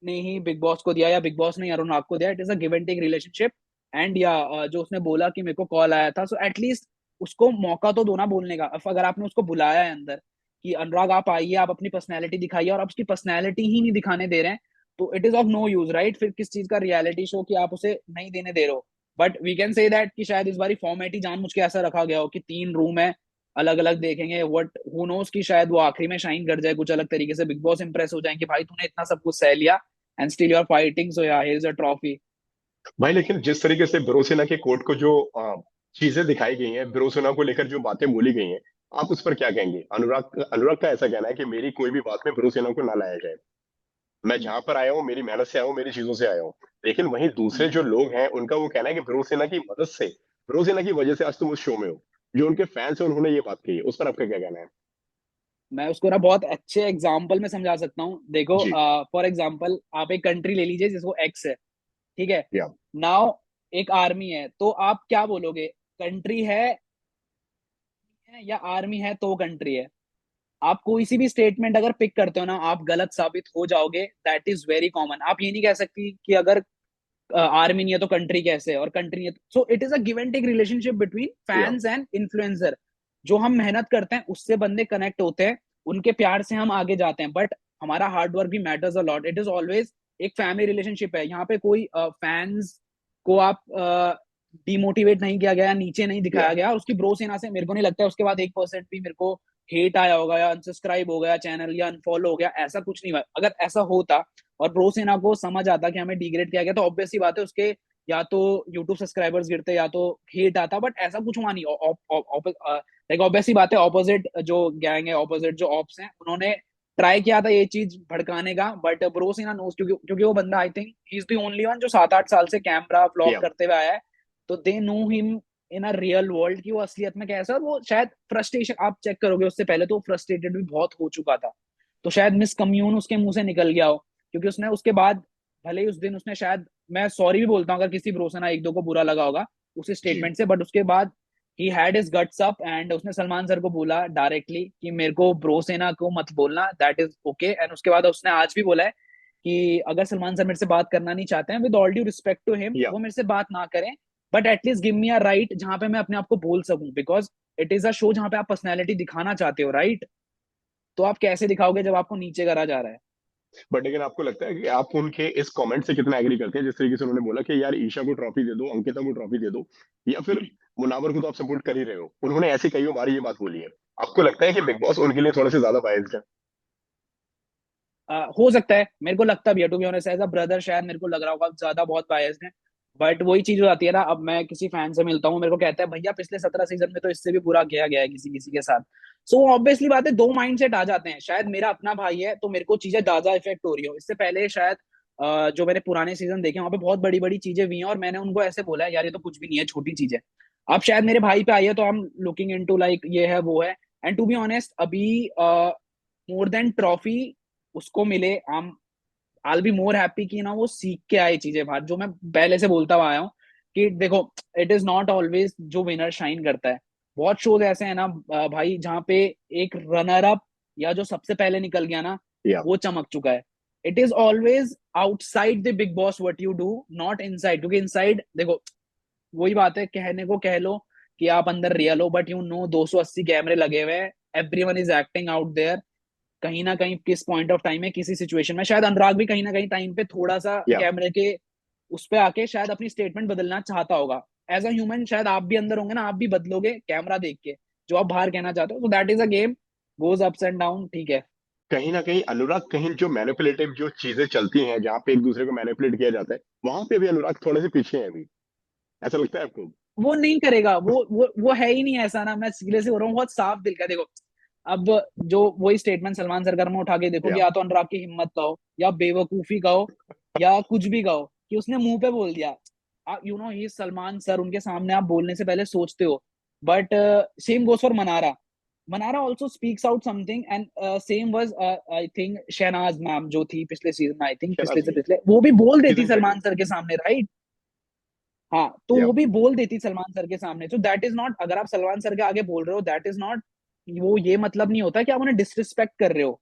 ने ही बिग बॉस को दिया या बिग बॉस ने ही अनुराग को दिया, it is a give and take relationship. And या जो उसने बोला कि मेरे को कॉल आया था, सो एटलीस्ट उसको मौका तो दो ना बोलने का। अब अगर आपने उसको बुलाया है अंदर कि अनुराग आप आइए, आप अपनी पर्सनैलिटी दिखाइए, और आप उसकी पर्सनैलिटी ही नहीं दिखाने दे रहे हैं, तो it is of no use, right? फिर किस चीज का रियलिटी शो कि आप उसे नहीं देने दे रहे हो। But we can say that कि शायद इस बारी फॉर्मेट ही जानबूझ के ऐसा रखा गया हो कि 3 रूम है, अलग अलग देखेंगे, व्हाट हु नोस कि शायद वो आखिरी में शाइन कर जाए कुछ अलग तरीके से, बिग बॉस इंप्रेस हो जाए कि भाई तूने इतना सब कुछ सह लिया and still you are fighting, so yeah here is a trophy. भाई, लेकिन जिस तरीके से ब्रोसेना के कोर्ट को जो चीजें दिखाई गई हैं, ब्रोसेना को लेकर जो बातें बोली गई हैं, आप उस पर क्या कहेंगे? अनुराग का ऐसा कहना है कि मेरी कोई भी बात में ब्रोसेना को ना लाया जाए। मैं जहां पर आया हूँ, मेरी मेहनत से आया हूँ, मेरी चीजों से आया हूँ। लेकिन वहीं दूसरे जो लोग हैं, उनका वो कहना है कि ब्रोसेना की मदद से, ब्रोसेना की वजह से आज तुम उस शो में हो। जो उनके फैंस हैं, उन्होंने ये बात कही है, उस पर आपका क्या कहना है? मैं उसको ना बहुत अच्छे एग्जाम्पल में समझा सकता हूँ। देखो जी। फॉर एग्जाम्पल आप एक कंट्री ले लीजिए जिसको एक्स है, ठीक है? या नाउ एक आर्मी है, तो आप क्या बोलोगे? कंट्री है या आर्मी है तो कंट्री है? आप कोई सी भी स्टेटमेंट अगर पिक करते हो ना, आप गलत साबित हो जाओगे, दैट इज वेरी कॉमन। आप ये नहीं कह सकती कि अगर आर्मी नहीं है तो कंट्री कैसे है, और कंट्री है। So it is a give and take relationship between या फैंस एंड इन्फ्लुएंसर। जो हम मेहनत करते हैं उससे बंदे कनेक्ट होते हैं, उनके प्यार से हम आगे जाते हैं, बट हमारा हार्ड वर्क भी matters a lot. It is always एक फैमिली रिलेशनशिप है यहाँ पे। कोई फैंस को आप डिमोटिवेट नहीं किया गया, नीचे नहीं या दिखाया गया। उसकी ब्रो सेना से मेरे को नहीं लगता है उसके बाद 1% भी मेरे को हेट आया होगा या अनसब्सक्राइब हो गया चैनल या अनफॉलो हो गया, ऐसा कुछ नहीं हुआ। अगर ऐसा होता और ब्रो सेना को समझ आता कि हमें डिग्रेड किया गया, तो ऑब्वियस सी बात है उसके या तो यूट्यूब सब्सक्राइबर्स गिरते या तो हेट आता, बट ऐसा कुछ हुआ नहीं। लाइक ऑब्वियस सी बात है, ऑपोजिट जो गैंग है, ऑपोजिट जो ऑप्स हैं, उन्होंने ट्राई किया था ये चीज भड़काने का, बट ब्रो सिन्हा नोस, क्योंकि वो बंदा I think he is the only one जो 7-8 साल से कैमरा व्लॉग या करते हुए आया है, तो they know him in a real world कि वो असलियत में कैसा है। और वो शायद फ्रस्ट्रेशन, आप चेक करोगे उससे पहले तो फ्रस्ट्रेटेड भी बहुत हो चुका था, तो शायद मिसकम्यून उसके मुंह से निकल गया हो, क्योंकि उसने उसके बाद, भले ही उस दिन उसने शायद, मैं सॉरी भी बोलता हूँ अगर किसी ब्रोसना एक दो को बुरा लगा होगा उस जी। स्टेटमेंट से, बट उसके बाद he had his guts up and उसने सलमान सर को बोला डायरेक्टली कि मेरे को ब्रो सेना को मत बोलना, दैट इज ओके। एंड उसके बाद उसने आज भी बोला है कि अगर सलमान सर मेरे से बात करना नहीं चाहते हैं, with all due respect to him, या वो मेरे से बात ना करें, but at least give me a right जहां पे मैं अपने आप को बोल सकूं, because it is a show जहां पे आप पर्सनैलिटी दिखाना चाहते हो, राइट? तो आप कैसे दिखाओगे जब आपको नीचे करा जा रहा है? बट लेकिन आपको लगता है कि आप उनके इस कमेंट से कितना एग्री करते हैं, जिस तरीके से उन्होंने बोला कि यार ईशा को ट्रॉफी दे दो, अंकिता को ट्रॉफी दे दो, या फिर मुनावर को तो आप सपोर्ट कर ही रहे हो, उन्होंने ऐसे कई बार ये बात बोली है। आपको लगता है कि बिग बॉस उनके लिए थोड़े से ज्यादा बायस्ड है? हो सकता है, मेरे को लगता भी है to be honest, as a brother शायद मेरे को लग रहा होगा ज्यादा बहुत बायस्ड है। बट वही चीज हो जाती है ना, अब मैं किसी फैन से मिलता हूँ, मेरे को कहता है भैया पिछले 17 सीजन में तो इससे भी बुरा किया गया है किसी किसी के साथ। सो ऑब्वियसली बात है, दो माइंडसेट आ जाते हैं। शायद मेरा अपना भाई है तो मेरे को चीजें ज्यादा इफेक्ट हो रही हो, इससे पहले शायद जो मैंने पुराने सीजन देखे वहां पे बहुत बड़ी बड़ी चीजें हुई हैं और मैंने उनको ऐसे बोला है यार ये तो कुछ भी नहीं है, छोटी चीज है। अब शायद मेरे भाई पे आई है तो I am looking into like ये है वो है। एंड टू बी ऑनेस्ट अभी मोर देन ट्रॉफी उसको मिले, आई I'll बी मोर हैप्पी कि ना वो सीख के आए चीजें बाहर, जो मैं पहले से बोलता हुआ आया हूँ कि देखो, इट इज नॉट ऑलवेज जो विनर शाइन करता है। बहुत शोज ऐसे हैं ना भाई जहाँ पे एक रनर अप या जो सबसे पहले निकल गया ना या वो चमक चुका है। It is always outside the big boss what you do, not inside, क्योंकि इनसाइड देखो वही बात है, कहने को कह लो कि आप अंदर रियल हो, बट यू नो 280 कैमरे लगे हुए हैं, everyone is acting out there. कहीं ना कहीं किस पॉइंट ऑफ टाइम में किसी सिचुएशन में शायद अनुराग भी कहीं ना कहीं टाइम पे थोड़ा सा या कैमरे के उस पे आके शायद अपनी स्टेटमेंट बदलना चाहता होगा। एज अ ह्यूमन शायद आप भी अंदर होंगे ना, आप भी बदलोगे कैमरा देख के जो आप बाहर कहना चाहते हो। तो that is a game, goes ups and down, ठीक है। कहीं ना कहीं अनुराग, कहीं जो मैनिपुलेटिव जो चीजें चलती हैं, जहाँ पे एक दूसरे को मैनिपुलेट किया जाता है, वहां पे भी अनुराग थोड़े से पीछे है अभी, ऐसा लगता है आपको? वो नहीं करेगा, वो है ही नहीं ऐसा ना, मैं सीरियसली बोल रहा हूँ, बहुत साफ दिल का। देखो अब जो वही स्टेटमेंट सलमान सरकार में उठा के देखो कि या या तो अनुराग की हिम्मत का हो या बेवकूफी का हो या कुछ भी का हो कि उसने मुंह पे बोल दिया। You know he Salman sir, उनके सामने आप बोलने से पहले सोचते हो। But same goes for Manara. Manara also speaks out something and same was I think Shehnaaz ma'am जो थी पिछले सीजन में, आई थिंक पिछले शहनाज से गिल, पिछले, वो भी बोल देती सीजन 10 में। सलमान सर के सामने, राइट? हाँ, तो या वो भी बोल देती सलमान सर के सामने। तो दैट इज नॉट, अगर आप सलमान सर के आगे बोल रहे हो दैट इज नॉट, वो ये मतलब नहीं होता कि आप उन्हें डिसरिस्पेक्ट कर रहे हो।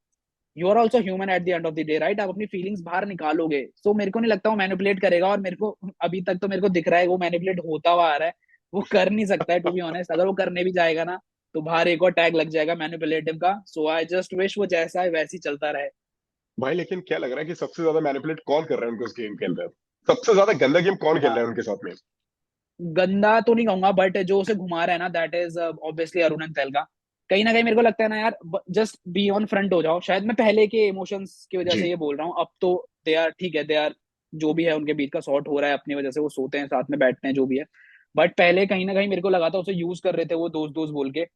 You are also human at the end of the day, right? आप अपनी फीलिंग्स बाहर निकालोगे। सो मेरे को नहीं लगता वो मैनिपुलेट करेगा, और मेरे को अभी तक तो मेरे को दिख रहा है वो मैनिपुलेट होता हुआ आ रहा है। वो कर नहीं सकता है टू बी ऑनेस्ट, अगर वो करने भी जाएगा ना तो बाहर एक और टैग लग जाएगा मैनिपुलेटिव का। सो आई जस्ट विश वो जैसा है वैसे ही चलता रहे। भाई लेकिन क्या लग रहा है कि सबसे ज्यादा मैनिपुलेट कौन कर रहा है उनको उस गेम के अंदर? सबसे ज्यादा गंदा गेम कौन खेल रहा है उनके साथ में? गंदा तो नहीं कहूंगा, बट जो उसे घुमा रहा है ना that is obviously Arun and तेलगा। कहीं ना कहीं मेरे को लगता है ना यार, जस्ट बी ऑन फ्रंट हो जाओ। शायद मैं पहले के इमोशंस की वजह से जी। ये बोल रहा हूँ, अब तो दे आर ठीक है, दे आर जो भी है उनके बीच का सॉर्ट हो रहा है अपनी वजह से, वो सोते हैं साथ में बैठते हैं जो भी है। बट पहले कहीं ना कहीं मेरे को लगा था उसे यूज कर रहे थे वो दोस्त दोस्त बोल के,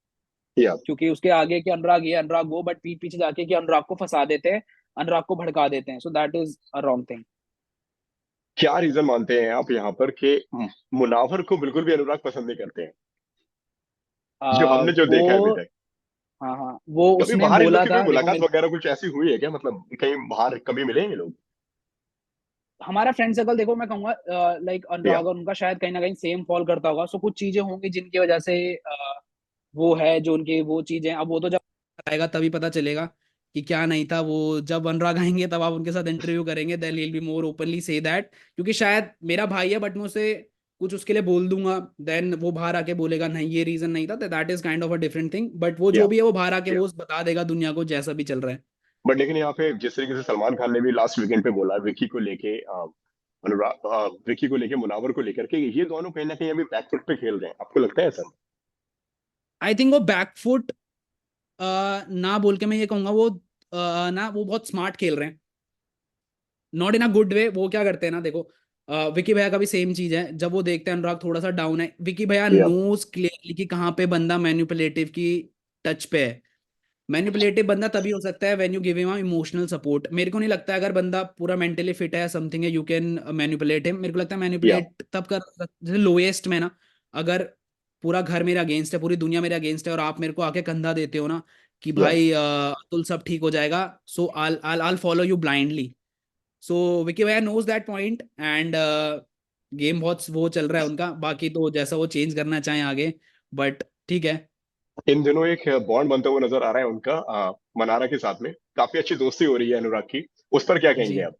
या क्योंकि उसके आगे कि अनुराग ये अनुराग वो, बट पीठ पीछे जाके कि अनुराग को फंसा देते हैं, अनुराग को भड़का देते हैं। सो that is a wrong thing. क्या रीजन मानते हैं आप यहाँ पर कि मुनावर को बिल्कुल भी अनुराग पसंद नहीं करते हैं, जो हमने जो देखा है अभी वो, तक? हाँ हाँ, वो कभी उसने बाहर इन लोग बोला की कोई था देखो मुलाकात मेरे, वगैरह कुछ ऐसी हुई है क्या, मतलब कहीं बाहर कभी मिले हैं ये लोग? हमारा फ्रेंड सर्कल देखो मैं कहूंगा लाइक या अनुराग और उनका शायद कहीं ना कहीं सेम फॉल करता होगा। सो कुछ चीजें होंगी जिनकी वजह से वो है जो उनकी वो चीजें, अब वो तो जब आएगा तभी पता चलेगा कि क्या नहीं था। वो जब अनुराग आएंगे तब आप उनके साथ इंटरव्यू करेंगे, then he will be more openly say that, क्योंकि शायद मेरा भाई है बट मैं उसे कुछ उसके लिए बोल दूंगा, देन वो बाहर आके बोलेगा नहीं ये रीजन नहीं था, that is kind of a different thing. But वो जो या भी है वो बाहर आके वो बता देगा दुनिया को जैसा भी चल रहा है। बट लेकिन यहाँ पे जिस तरीके से सलमान खान ने भी लास्ट वीकेंड पे बोला विकी को लेके, अनुराग, विकी को लेके, मुनावर को लेकर के, ये दोनों कहीं ना कहीं अभी बैकफुट पे खेल रहे हैं, आपको लगता है ऐसा? आई थिंक वो बैकफुट ना बोल के मैं ये कहूंगा वो ना वो बहुत स्मार्ट खेल रहे हैं, not in a good way. वो क्या करते हैं ना देखो, विकी भैया का भी सेम चीज है, जब वो देखते हैं अनुराग थोड़ा सा डाउन है, विकी भैया या नोज क्लियरली कि कहाँ पे बंदा मैनिपुलेटिव की टच पे है। मैनिपुलेटिव बंदा तभी हो सकता है when you give him emotional support. मेरे को नहीं लगता अगर बंदा पूरा मेंटली फिट है समथिंग है यू कैन मैनिपुलेट हिम। मेरे को लगता है या मैनिपुलेट तब कर, जैसे लोएस्ट में ना, अगर पूरा घर मेरे अगेंस्ट है, पूरी दुनिया मेरे अगेंस्ट है, और आप मेरे को आके कंधा देते हो ना कि या भाई अतुल सब ठीक हो जाएगा, सो I'll follow you blindly. So Vicky भैया knows that point, and game बहुत वो चल रहा है उनका, बाकी तो जैसा वो चेंज करना चाहें आगे, बट ठीक है। इन दिनों एक बॉन्ड बनता हुआ नजर आ रहा है उनका मनारा के साथ में, काफी अच्छी दोस्ती हो रही है अनुराग की, उस पर क्या कहेंगे जी, आप?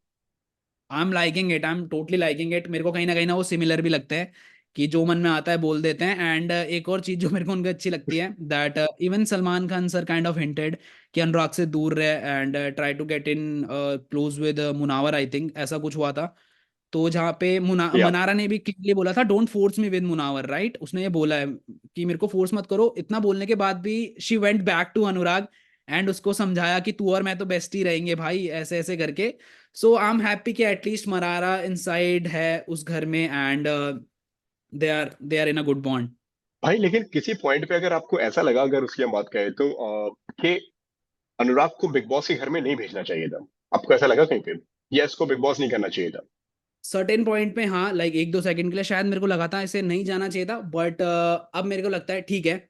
I am totally liking it. मेरे को कहीं ना वो सिमिलर भी लगता है कि जो मन में आता है बोल देते हैं। एंड एक और चीज जो मेरे को उनकी अच्छी लगती है, that even Salman Khan sir kind of hinted कि अनुराग से दूर रहे and try to get in close with Munawar, I think ऐसा कुछ हुआ था। तो जहाँ पे या मनारा ने भी क्लियरली बोला था, don't force me with Munawar, right, उसने ये बोला है कि मेरे को फोर्स मत करो। इतना बोलने के बाद भी she went back to Anurag and उसको समझाया कि तू और मैं तो बेस्ट ही रहेंगे भाई, ऐसे ऐसे करके। सो आई एम हैप्पी कि एटलीस्ट मरारा इनसाइड है उस घर में, and they are in a good bond. भाई, लेकिन किसी पॉइंट पे अगर आपको ऐसा लगा, अगर उसकी हम बात करें तो कि अनुराग को बिग बॉस के घर में नहीं भेजना चाहिए था, आपको ऐसा लगा कहीं पे, या इसको बिग बॉस नहीं करना चाहिए था? सर्टेन पॉइंट पे हाँ, लाइक एक दो सेकंड के लिए शायद मेरे को लगा था इसे नहीं जाना चाहिए था, बट अब मेरे को लगता है ठीक है,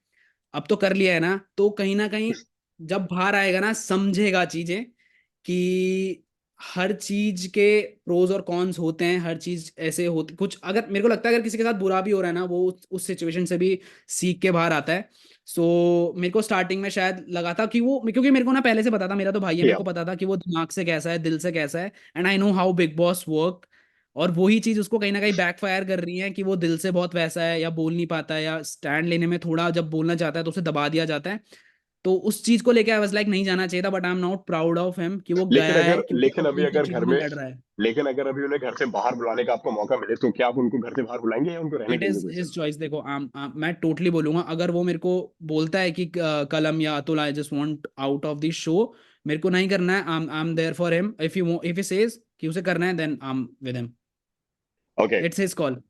अब तो कर लिया है ना, तो कहीं ना कहीं जब बाहर आएगा ना समझेगा चीजें कि हर चीज के प्रोज और कॉन्स होते हैं, हर चीज ऐसे होती कुछ। अगर मेरे को लगता है अगर किसी के साथ बुरा भी हो रहा है ना, वो उस सिचुएशन से भी सीख के बाहर आता है। सो मेरे को स्टार्टिंग में शायद लगा था कि वो, क्योंकि मेरे को ना पहले से पता था, मेरा तो भाई है, मेरे या को पता था कि वो दिमाग से कैसा है, दिल से कैसा है, and I know how big boss work. और वही चीज उसको कहीं ना कहीं बैकफायर कर रही है कि वो दिल से बहुत वैसा है, या बोल नहीं पाता है, या स्टैंड लेने में थोड़ा जब बोलना चाहता है तो उसे दबा दिया जाता है। तो उस चीज को लेके आई वाज लाइक नहीं जाना चाहिए था, but I am not proud of him कि वो लेकिन गया है, अगर क्योंकि लेकिन अब अभी इन सब अगर घर चीजों में में लड़ रहा है। लेकिन अगर अभी उन्हें घर से बाहर बुलाने का आपको मौका मिले, तो क्या आप उनको घर से बाहर बुलाएंगे या उनको रहने इट देंगे इज कोई हिज समय? चॉइस। देखो मैं टोटली बोलूंगा, अगर वो मेरे को बोलता है कि कलम या Atul I just want out of this show, मेरे को नहीं करना है, I am there for him. If he says कि उसे करना है, then I am with him, okay. It's his call.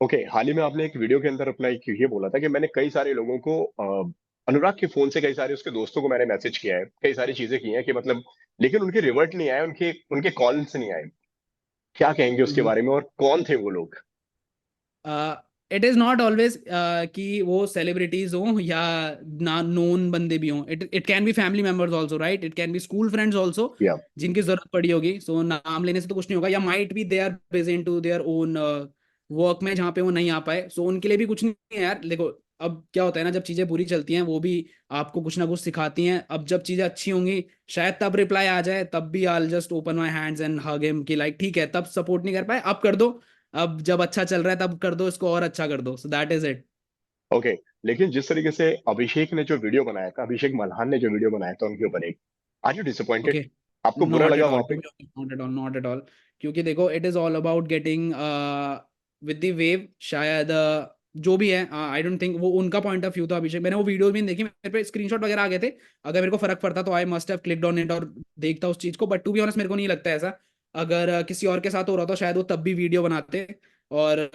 Okay, हाल ही में आपने एक वीडियो के अंदर अपना एक ये बोला था कि मैंने कई सारे लोगों को अनुराग के फोन से कई सारे उसके दोस्तों को मैंने मैसेज किया है, कई सारी चीजें की हैं कि मतलब, लेकिन उनके रिवर्ट नहीं आए, उनके उनके कॉल्स नहीं आए। क्या कहेंगे उसके बारे में, और कौन थे वो लोग? इट इज नॉट ऑलवेज कि वो सेलिब्रिटीज हों या ना नोन बंदे भी हों, it can be family members also, right, it can be school friends also या जिनकी जरूरत पड़ी होगी। सो नाम लेने से तो कुछ नहीं होगा, या might be they are busy in to their own work में जहाँ पे वो नहीं आ पाए, सो उनके लिए भी कुछ नहीं है यार। देखो अब क्या होता है ना, जब चीजें बुरी चलती हैं वो भी आपको कुछ ना कुछ सिखाती हैं। अब जब चीजें अच्छी होंगी शायद तब रिप्लाई आ जाए, तब भी I just open my hands and hug him कि लाइक ठीक है, तब सपोर्ट नहीं कर पाए, अब कर दो। अब जब अच्छा चल रहा है तब कर दो, इसको और अच्छा कर दो, सो दैट इज इट। ओके। लेकिन जिस तरीके से अभिषेक ने जो वीडियो बनाया था, अभिषेक मल्हान ने जो वीडियो बनाया था उनके ऊपर, एक, आर यू डिसअपॉइंटेड? ओके, आपको बुरा नॉट लगा एट ऑल वहां टू पे? Be honest, not at all, not at all. क्योंकि देखो it is all about getting with the wave, शायद जो भी है, आई डोंट थिंक वो उनका पॉइंट ऑफ व्यू था। अभिषेक, मैंने वो वीडियो भी नहीं देखी, मेरे पे स्क्रीनशॉट वगैरह आ गए थे, अगर मेरे को फर्क पड़ता तो I must have clicked on it और देखता उस चीज को, बट टू बी ऑनेस्ट मेरे को नहीं लगता ऐसा। अगर किसी और के साथ हो रहा तो शायद वो तब भी वीडियो बनाते। और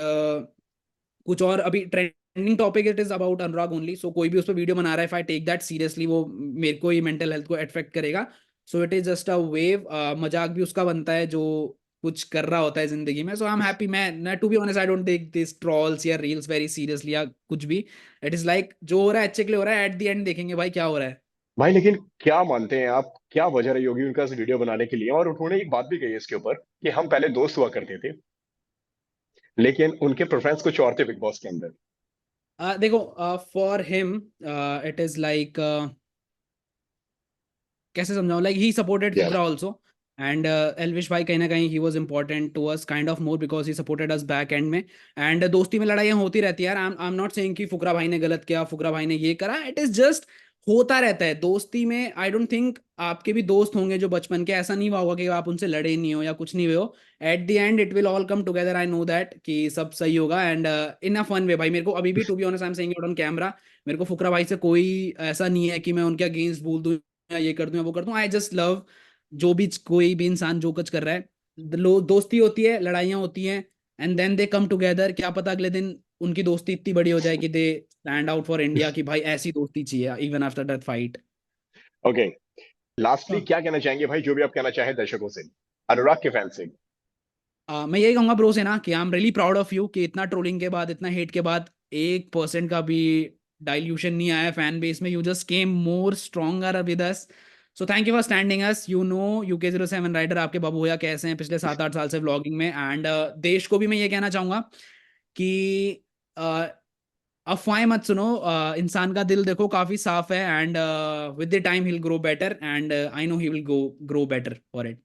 कुछ और अभी trending topic, it is about Anurag only, so कोई भी उस पर वीडियो बना रहा है, if I take that seriously वो मेरे को ही मेंटल हेल्थ को अफेक्ट करेगा। So it is just a wave, मजाक भी उसका बनता है जो कुछ कर रहा होता है जिंदगी में। सो आई एम हैप्पी, मैं to be honest I don't take this trolls या रील्स वेरी सीरियसली या कुछ भी। इट इज लाइक जो हो रहा है अच्छे के लिए हो रहा है, एट द एंड देखेंगे भाई क्या हो रहा है। भाई, लेकिन क्या मानते हैं आप, क्या वजह रही होगी उनका इस वीडियो बनाने के लिए? और उन्होंने एक बात भी कही है इसके ऊपर कि हम पहले दोस्त हुआ करते थे, लेकिन उनके प्रेफरेंस कुछ और थे बिग बॉस के अंदर। देखो for him it is like, कैसे समझाऊं, लाइक ही सपोर्टेड या फुकरा ऑल्सो, एंड एलविश भाई कहीं ना कहीं he was important to us kind of more because he supported us back end में। एंड दोस्ती में लड़ाइयाँ होती रहती है यार, आई एम नॉट सेइंग कि फुकरा भाई ने गलत किया, फुकरा भाई ने ये करा, इट इज जस्ट होता रहता है दोस्ती में। आई डोंट थिंक आपके भी दोस्त होंगे जो बचपन के, ऐसा नहीं हुआ होगा कि आप उनसे लड़े नहीं हो या कुछ नहीं हुए हो। Eight the and it will all come together, I know that कि सब सही होगा, and in a fun way. भाई मेरे को अभी भी to be honest I am saying it on camera, मेरे को फुकरा भाई से कोई ऐसा नहीं है कि मैं उनके अगेंस्ट बोल दूं या ये कर दूं या वो कर दूं। आई जस्ट लव जो भी कोई भी इंसान जो कुछ कर रहा है, दोस्ती होती है, लड़ाइयाँ होती हैं, and then they come together. क्या पता अगले दिन उनकी दोस्ती इतनी बड़ी हो जाए कि they stand out for India कि भाई ऐसी दोस्ती चाहिए even after that fight. Okay, lastly क्या कहना चाहेंगे भाई, जो भी आप कहना चाहें दर्शकों से, अनुराग के फैन से? मैं यही कहूंगा ब्रो से ना कि I am really proud of you कि इतना ट्रोलिंग के बाद, इतना हेट के बाद 1% का भी डाइल्यूशन नहीं आया फैन बेस में. You just came more stronger with us. So thank you for standing us. You know UK07 rider आपके बाबू भैया कैसे हैं पिछले 7-8 साल से व्लॉगिंग में. एंड देश को भी मैं ये कहना चाहूंगा कि अफवाहें मत सुनो. इंसान का दिल देखो काफी साफ है. And with the time he will grow better. And I know he will grow better for it.